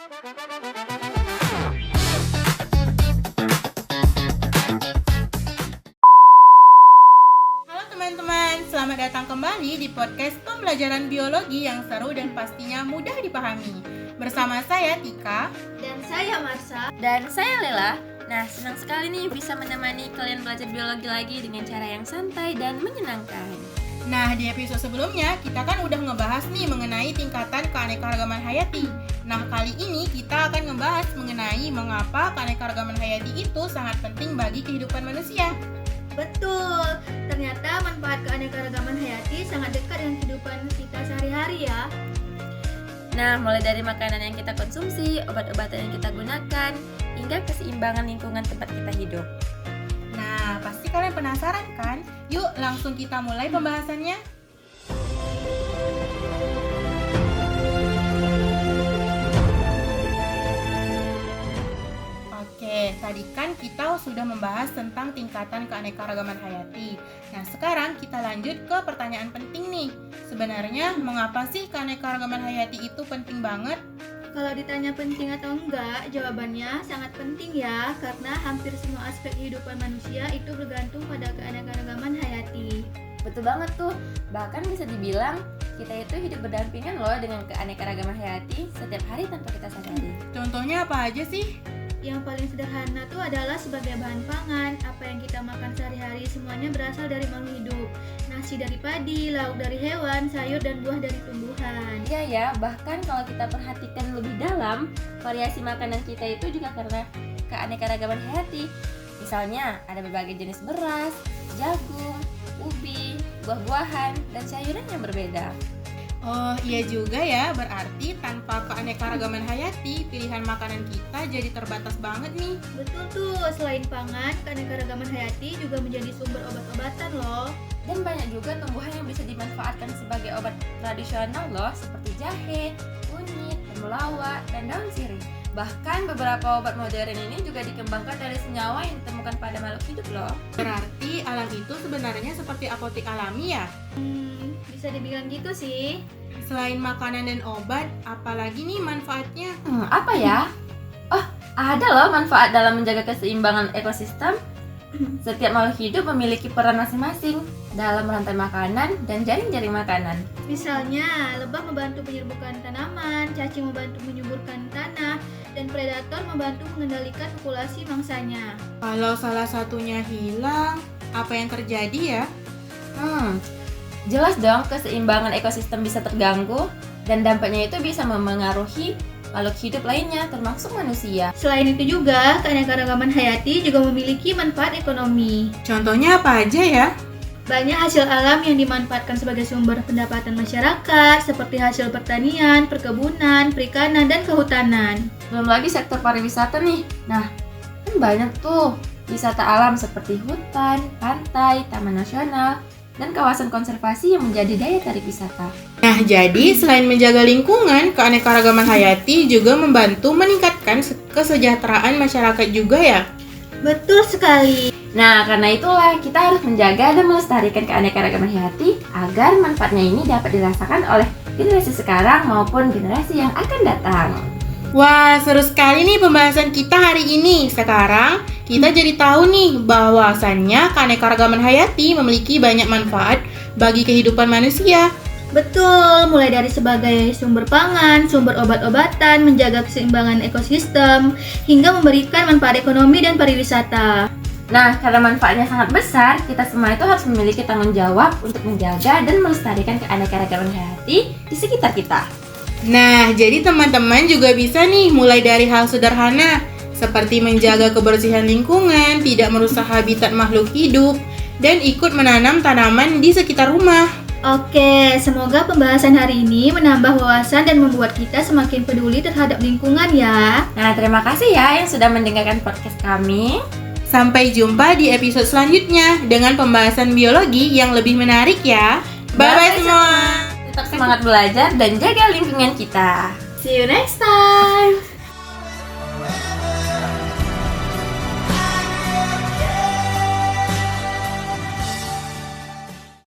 Halo teman-teman, selamat datang kembali di podcast pembelajaran biologi yang seru dan pastinya mudah dipahami. Bersama saya Tika. Dan saya Marsa. Dan saya Lela. Nah, senang sekali nih bisa menemani kalian belajar biologi lagi dengan cara yang santai dan menyenangkan. Nah, di episode sebelumnya kita kan udah ngebahas nih mengenai tingkatan keanekaragaman hayati. Nah, kali ini kita akan ngebahas mengenai mengapa keanekaragaman hayati itu sangat penting bagi kehidupan manusia. Betul, ternyata manfaat keanekaragaman hayati sangat dekat dengan kehidupan kita sehari-hari ya. Nah, mulai dari makanan yang kita konsumsi, obat-obatan yang kita gunakan, hingga keseimbangan lingkungan tempat kita hidup. Nah, pasti kalian penasaran kan? Yuk langsung kita mulai pembahasannya. Oke, tadi kan kita sudah membahas tentang tingkatan keanekaragaman hayati. Nah, sekarang kita lanjut ke pertanyaan penting nih. Sebenarnya, mengapa sih keanekaragaman hayati itu penting banget? Kalau ditanya penting atau enggak, jawabannya sangat penting ya, karena hampir semua aspek kehidupan manusia itu bergantung pada keanekaragaman hayati. Betul banget tuh, bahkan bisa dibilang kita itu hidup berdampingan loh dengan keanekaragaman hayati setiap hari tanpa kita sadari. Contohnya apa aja sih? Yang paling sederhana tuh adalah sebagai bahan pangan. Apa yang kita makan sehari-hari semuanya berasal dari makhluk hidup. Nasi dari padi, lauk dari hewan, sayur dan buah dari tumbuhan. Iya ya, bahkan kalau kita perhatikan lebih dalam, variasi makanan kita itu juga karena keanekaragaman hayati. Misalnya ada berbagai jenis beras, jagung, ubi, buah-buahan, dan sayuran yang berbeda. Oh iya juga ya, berarti tanpa keanekaragaman hayati, pilihan makanan kita jadi terbatas banget nih. Betul tuh, selain pangan, keanekaragaman hayati juga menjadi sumber obat-obatan loh. Dan banyak juga tumbuhan yang bisa dimanfaatkan sebagai obat tradisional loh, seperti jahe, kunyit, temulawak, dan daun sirih. Bahkan beberapa obat modern ini juga dikembangkan dari senyawa yang ditemukan pada makhluk hidup loh. Berarti alam itu sebenarnya seperti apotek alami ya? Bisa dibilang gitu sih. Selain makanan dan obat, apalagi nih manfaatnya? Apa ya? Oh, ada loh manfaat dalam menjaga keseimbangan ekosistem. Setiap makhluk hidup memiliki peran masing-masing dalam rantai makanan dan jaring-jaring makanan. Misalnya, lebah membantu penyerbukan tanaman, cacing membantu menyuburkan tanah, dan predator membantu mengendalikan populasi mangsanya. Kalau salah satunya hilang, apa yang terjadi ya? Jelas dong keseimbangan ekosistem bisa terganggu dan dampaknya itu bisa memengaruhi makhluk hidup lainnya termasuk manusia. Selain itu juga, keanekaragaman hayati juga memiliki manfaat ekonomi. Contohnya apa aja ya? Banyak hasil alam yang dimanfaatkan sebagai sumber pendapatan masyarakat, seperti hasil pertanian, perkebunan, perikanan, dan kehutanan. Belum lagi sektor pariwisata nih. Nah, kan banyak tuh wisata alam seperti hutan, pantai, taman nasional, dan kawasan konservasi yang menjadi daya tarik wisata. Nah, jadi selain menjaga lingkungan, keanekaragaman hayati juga membantu meningkatkan kesejahteraan masyarakat juga ya? Betul sekali. Nah, karena itulah kita harus menjaga dan melestarikan keanekaragaman hayati agar manfaatnya ini dapat dirasakan oleh generasi sekarang maupun generasi yang akan datang. Wah, seru sekali nih pembahasan kita hari ini. Sekarang kita jadi tahu nih bahwasannya keanekaragaman hayati memiliki banyak manfaat bagi kehidupan manusia. Betul, mulai dari sebagai sumber pangan, sumber obat-obatan, menjaga keseimbangan ekosistem, hingga memberikan manfaat ekonomi dan pariwisata. Nah, karena manfaatnya sangat besar, kita semua itu harus memiliki tanggung jawab untuk menjaga dan melestarikan keanekaragaman hayati di sekitar kita. Nah, jadi teman-teman juga bisa nih mulai dari hal sederhana seperti menjaga kebersihan lingkungan, tidak merusak habitat makhluk hidup, dan ikut menanam tanaman di sekitar rumah. Oke, semoga pembahasan hari ini menambah wawasan dan membuat kita semakin peduli terhadap lingkungan ya. Nah, terima kasih ya yang sudah mendengarkan podcast kami. Sampai jumpa di episode selanjutnya dengan pembahasan biologi yang lebih menarik ya. Bye-bye semua. Tetap semangat belajar dan jaga lingkungan kita. See you next time.